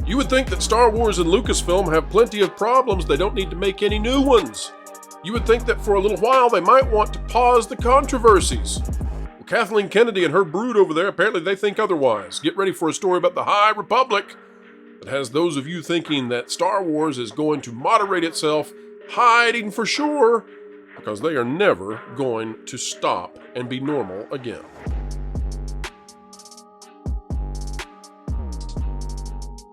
You would think that Star Wars and Lucasfilm have plenty of problems, they don't need to make any new ones. You would think that for a little while they might want to pause the controversies. Well, Kathleen Kennedy and her brood over there, apparently they think otherwise. Get ready for a story about the High Republic that has those of you thinking that Star Wars is going to moderate itself, hiding for sure, because they are never going to stop and be normal again.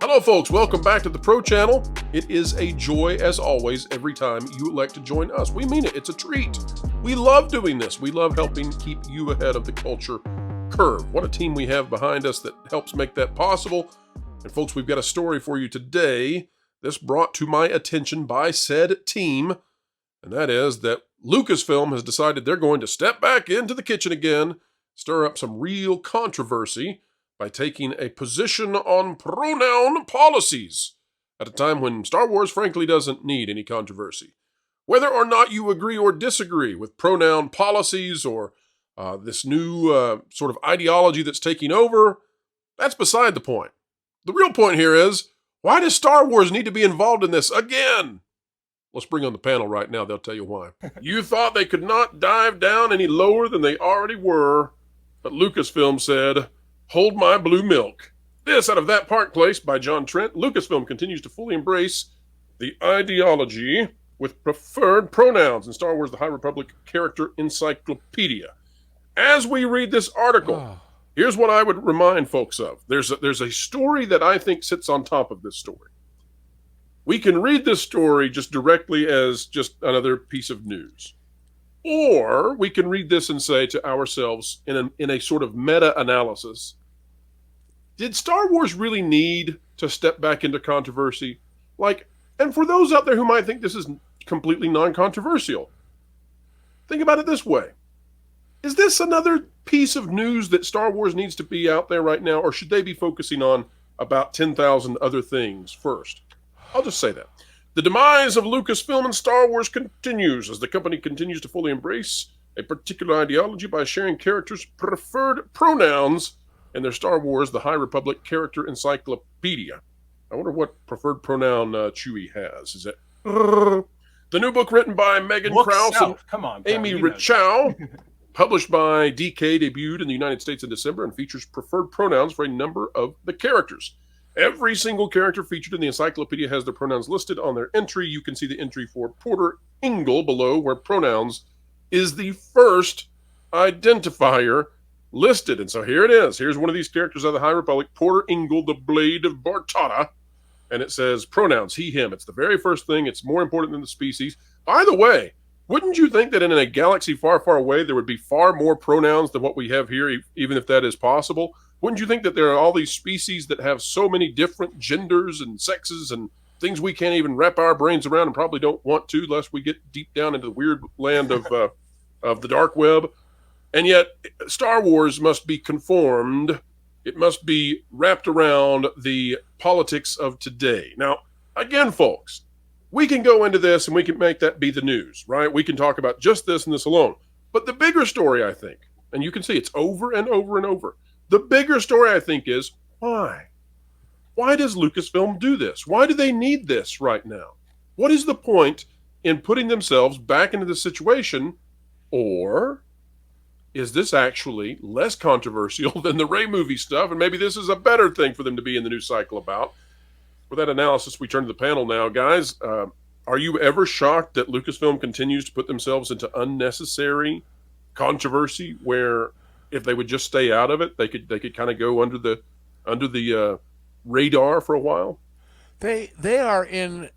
Hello folks, welcome back to the Pro Channel. It is a joy, as always, every time you elect to join us. We mean it, it's a treat. We love doing this. We love helping keep you ahead of the culture curve. What a team we have behind us that helps make that possible. And folks, we've got a story for you today. This brought to my attention by said team, and that is that Lucasfilm has decided they're going to step back into the kitchen again, stir up some real controversy by taking a position on pronoun policies at a time when Star Wars frankly doesn't need any controversy. Whether or not you agree or disagree with pronoun policies or this new sort of ideology that's taking over, that's beside the point. The real point here is, why does Star Wars need to be involved in this again? Let's bring on the panel right now. They'll tell you why. You thought they could not dive down any lower than they already were, but Lucasfilm said, "Hold my blue milk." This out of That Park Place by John Trent. Lucasfilm continues to fully embrace the ideology with preferred pronouns in Star Wars: The High Republic character encyclopedia. As we read this article, here's what I would remind folks of. There's a story that I think sits on top of this story. We can read this story just directly as just another piece of news. Or we can read this and say to ourselves in a sort of meta-analysis, did Star Wars really need to step back into controversy? And for those out there who might think this is completely non-controversial, think about it this way. Is this another piece of news that Star Wars needs to be out there right now, or should they be focusing on about 10,000 other things first? I'll just say that. The demise of Lucasfilm and Star Wars continues as the company continues to fully embrace a particular ideology by sharing characters' preferred pronouns in their Star Wars: The High Republic character encyclopedia. I wonder what preferred pronoun Chewie has. Is it the new book written by Megan Krause and Amy Richow, published by DK, debuted in the United States in December and features preferred pronouns for a number of the characters. Every single character featured in the encyclopedia has their pronouns listed on their entry. You can see the entry for Porter Ingle below, where pronouns is the first identifier listed. And so here it is. Here's one of these characters of the High Republic, Porter Ingle, the Blade of Bartada. And it says pronouns, he, him. It's the very first thing. It's more important than the species. By the way, wouldn't you think that in a galaxy far, far away, there would be far more pronouns than what we have here, even if that is possible? Wouldn't you think that there are all these species that have so many different genders and sexes and things we can't even wrap our brains around and probably don't want to, lest we get deep down into the weird land of the dark web? And yet, Star Wars must be conformed. It must be wrapped around the politics of today. Now, again, folks, we can go into this and we can make that be the news, right? We can talk about just this and this alone. But the bigger story, I think, and you can see it's over and over and over, the bigger story, I think, is why? Why does Lucasfilm do this? Why do they need this right now? What is the point in putting themselves back into this situation? Or is this actually less controversial than the Rey movie stuff? And maybe this is a better thing for them to be in the news cycle about. For that analysis, we turn to the panel now. Guys, are you ever shocked that Lucasfilm continues to put themselves into unnecessary controversy where if they would just stay out of it, they could kind of go under the radar for a while? They are in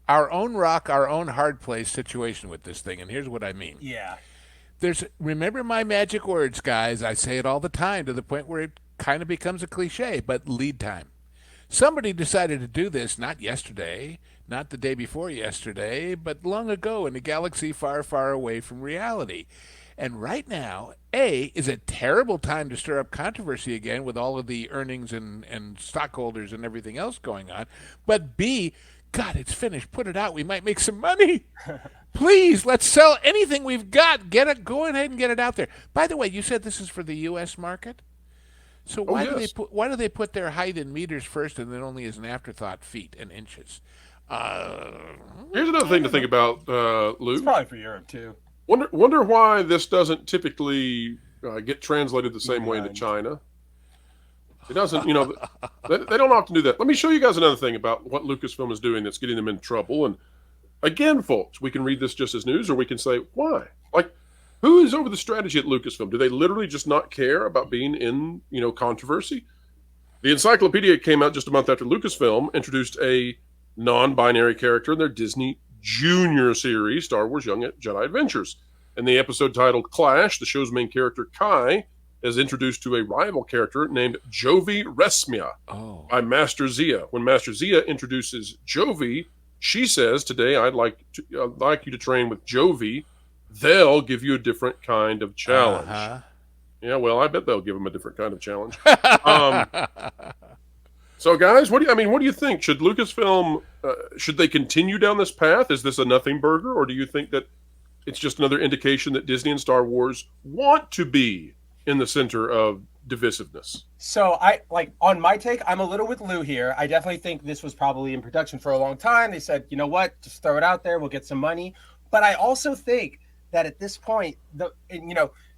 our own rock, our own hard place situation with this thing, and here's what I mean. Yeah. Remember my magic words, guys. I say it all the time to the point where it kind of becomes a cliche, but lead time. Somebody decided to do this not yesterday, not the day before yesterday, but long ago in a galaxy far, far away from reality. And right now, A, is a terrible time to stir up controversy again with all of the earnings and stockholders and everything else going on. But B, God, it's finished. Put it out. We might make some money. Please, let's sell anything we've got. Go ahead and get it out there. By the way, you said this is for the U.S. market? So Oh, why do they put their height in meters first and then only as an afterthought feet and inches? Uh, Here's another thing to think about, It's Lou. probably for Europe too. Wonder why this doesn't typically get translated the same way into Movie China. It doesn't, they don't often do that. Let me show you guys another thing about what Lucasfilm is doing that's getting them in trouble. And again, folks, we can read this just as news, or we can say, why? Like, who is over the strategy at Lucasfilm? Do they literally just not care about being in, controversy? The encyclopedia came out just a month after Lucasfilm introduced a non-binary character in their Disney Junior series, Star Wars Young Jedi Adventures. In the episode titled Clash, the show's main character, Kai, is introduced to a rival character named Jovi Resmia by Master Zia. When Master Zia introduces Jovi, she says, "Today I'd like you to train with Jovi. They'll give you a different kind of challenge." Yeah, well, I bet they'll give him a different kind of challenge. So, guys, what do you think? Should Lucasfilm should they continue down this path? Is this a nothing burger, or do you think that it's just another indication that Disney and Star Wars want to be in the center of divisiveness? So on my take, I'm a little with Lou here. I definitely think this was probably in production for a long time. They said, you know what, just throw it out there. We'll get some money. But I also think that at this point,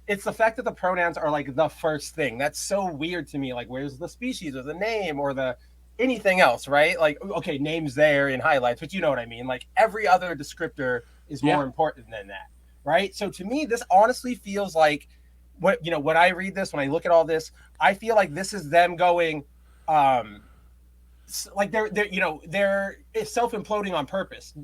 it's the fact that the pronouns are like the first thing. That's so weird to me. Like, where's the species or the name or the anything else, right? Like, okay, name's there in highlights, but you know what I mean? Like, every other descriptor is more important than that, right? So to me, this honestly feels like, when I read this, when I look at all this, I feel like this is them going, like they're self-imploding on purpose.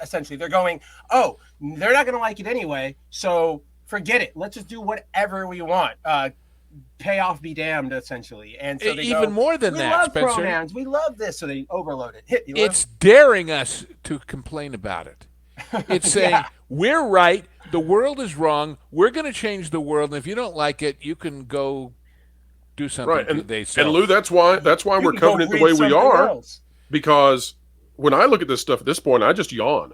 Essentially, they're going, oh, they're not going to like it anyway, so forget it. Let's just do whatever we want. Payoff be damned, essentially. And so they even more than that, we love Spencer. pronouns. We love this, so they overload it. Hit you. It's daring us to complain about it. It's saying we're right. The world is wrong. We're going to change the world, and if you don't like it, you can go do something. Right, and Lou, that's why we're covering it the way we are. Because when I look at this stuff at this point, I just yawn.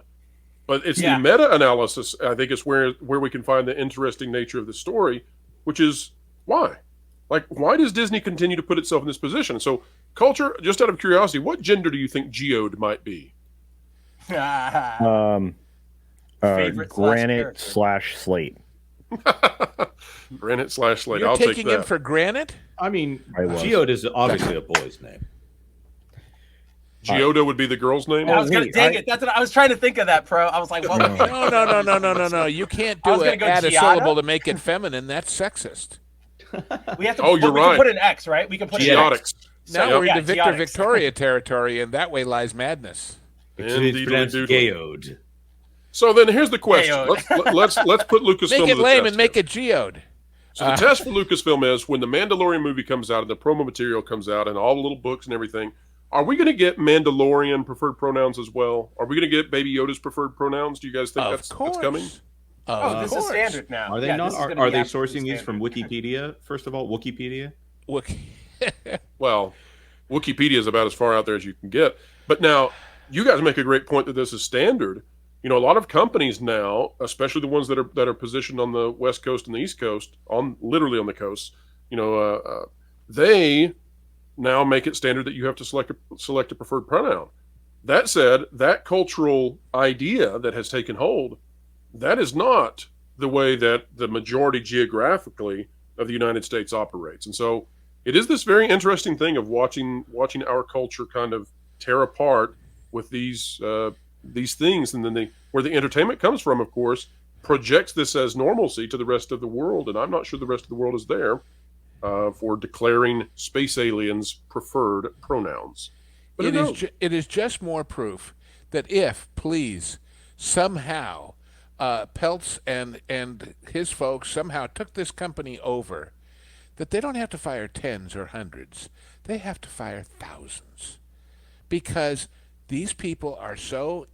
But it's the meta-analysis, I think, is where we can find the interesting nature of the story, which is why. Like, why does Disney continue to put itself in this position? So, Culture, just out of curiosity, what gender do you think Geode might be? Granite/Slate. Granite/Slate. You're I'll take taking that. him for granite? I mean, Geode is obviously a boy's name. Geoda would be the girl's name? I was going to dang it. That's what I was trying to think of that, Pro. I was like, well, No. You can't add a syllable to make it feminine. That's sexist. We have to. You're right. We can put an X, right? We can put Geotics. Now we're into Victor Victoria territory, and that way lies madness. It's pronounced Geode. So then here's the question. Let's put Lucasfilm Make it to the lame test and make here. it geode. So the test for Lucasfilm is when the Mandalorian movie comes out and the promo material comes out and all the little books and everything, are we going to get Mandalorian preferred pronouns as well? Are we going to get Baby Yoda's preferred pronouns? Do you guys think that's coming? This is standard now. Are they not? Are they sourcing these from Wikipedia? First of all, Wikipedia? Well, Wikipedia is about as far out there as you can get. But now, you guys make a great point that this is standard. A lot of companies now, especially the ones that are positioned on the West Coast and the East Coast, literally on the coast, they now make it standard that you have to select a preferred pronoun. That said, that cultural idea that has taken hold, that is not the way that the majority geographically of the United States operates. And so it is this very interesting thing of watching our culture kind of tear apart with these things, and then where the entertainment comes from, of course, projects this as normalcy to the rest of the world, and I'm not sure the rest of the world is there for declaring space aliens preferred pronouns. But it is just more proof that if, please, somehow Peltz and his folks somehow took this company over, that they don't have to fire tens or hundreds. They have to fire thousands. Because these people are so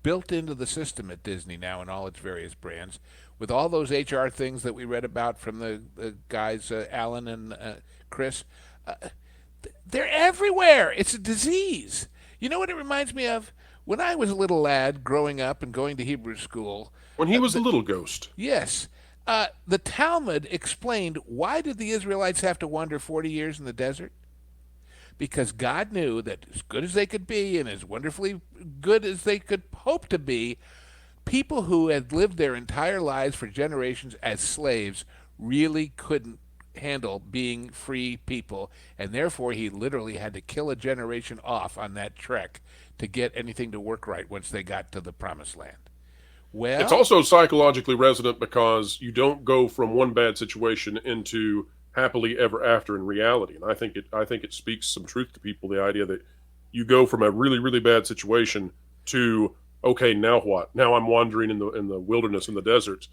built into the system at Disney now in all its various brands, with all those HR things that we read about from the guys, Alan and Chris. They're everywhere. It's a disease. You know what it reminds me of? When I was a little lad growing up and going to Hebrew school. When he was a little ghost. Yes. The Talmud explained, why did the Israelites have to wander 40 years in the desert? Because God knew that as good as they could be and as wonderfully good as they could hope to be, people who had lived their entire lives for generations as slaves really couldn't handle being free people, and therefore he literally had to kill a generation off on that trek to get anything to work right once they got to the promised land. Well, It's also psychologically resonant because you don't go from one bad situation into happily ever after in reality. And I think it speaks some truth to people, the idea that you go from a really, really bad situation to, okay, now what? Now I'm wandering in the wilderness, in the desert.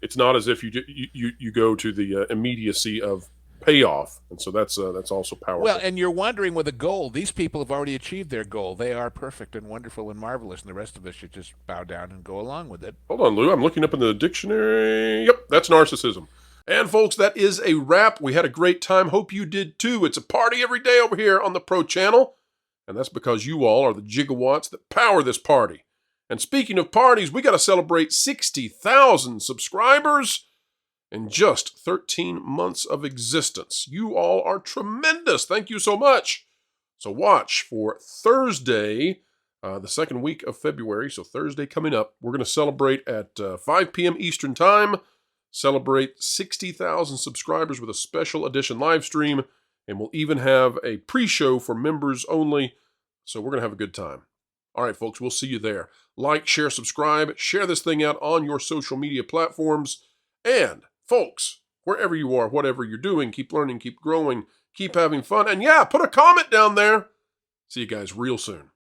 It's not as if you go to the immediacy of payoff, and so that's also powerful. well, and you're wondering with a goal. These people have already achieved their goal. They are perfect and wonderful and marvelous, and the rest of us should just bow down and go along with it. Hold on, Lou. I'm looking up in the dictionary. Yep, that's narcissism. And folks, that is a wrap. We had a great time. Hope you did too. It's a party every day over here on the Pro Channel, and that's because you all are the gigawatts that power this party. And speaking of parties, we got to celebrate 60,000 subscribers in just 13 months of existence. You all are tremendous. Thank you so much. So watch for Thursday, the second week of February. So Thursday coming up, we're going to celebrate at 5 p.m. Eastern Time. Celebrate 60,000 subscribers with a special edition live stream. And we'll even have a pre-show for members only. So we're going to have a good time. All right, folks, we'll see you there. Like, share, subscribe, share this thing out on your social media platforms. And, folks, wherever you are, whatever you're doing, keep learning, keep growing, keep having fun. And yeah, put a comment down there. See you guys real soon.